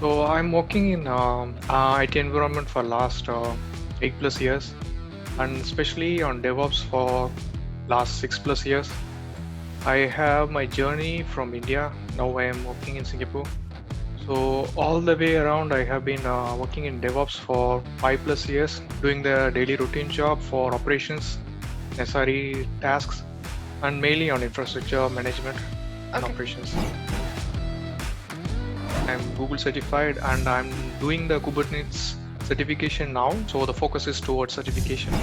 So I'm working in IT environment for last 8+ years, and especially on DevOps for last 6+ years. I have my journey from India. Now I am working in Singapore. So all the way around, I have been working in DevOps for 5+ years, doing the daily routine job for operations, SRE tasks, and mainly on infrastructure management and Okay. operations. I'm Google certified and I'm doing the Kubernetes certification now. So the focus is towards certification.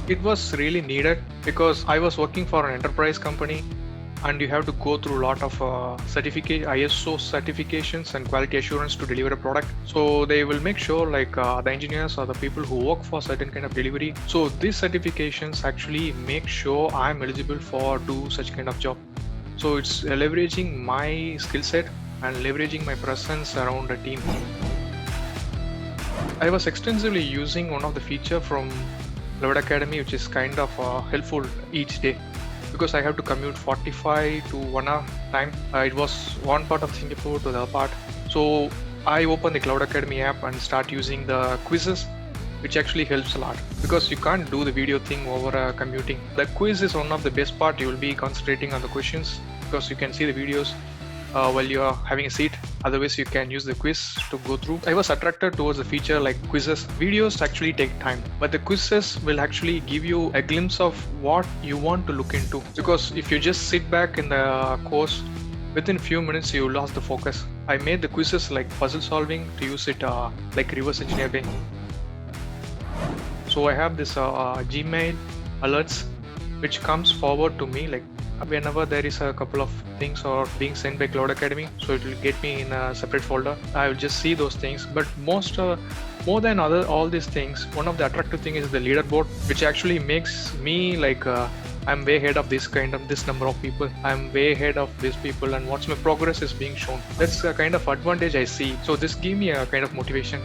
It was really needed because I was working for an enterprise company and you have to go through a lot of ISO certifications and quality assurance to deliver a product. So they will make sure the engineers or the people who work for certain kind of delivery. So these certifications actually make sure I'm eligible for do such kind of job. So it's leveraging my skill set and leveraging my presence around the team. I was extensively using one of the feature from Cloud Academy, which is kind of helpful each day because I have to commute 45 to 1 hour time. It was one part of Singapore to the other part. So I open the Cloud Academy app and start using the quizzes, which actually helps a lot because you can't do the video thing over commuting. The quiz is one of the best part. You will be concentrating on the questions because you can see the videos while you are having a seat. Otherwise, you can use the quiz to go through. I was attracted towards the feature like quizzes. Videos actually take time, but the quizzes will actually give you a glimpse of what you want to look into. Because if you just sit back in the course, within few minutes you lost the focus. I made the quizzes like puzzle solving to use it like reverse engineering. So I have this Gmail alerts which comes forward to me like whenever there is a couple of things or being sent by Cloud Academy, so it will get me in a separate folder. I will just see those things. But more than all these things, one of the attractive thing is the leaderboard, which actually makes me like I'm way ahead of this number of people. I'm way ahead of these people, and what's my progress is being shown. That's a kind of advantage I see. So this give me a kind of motivation.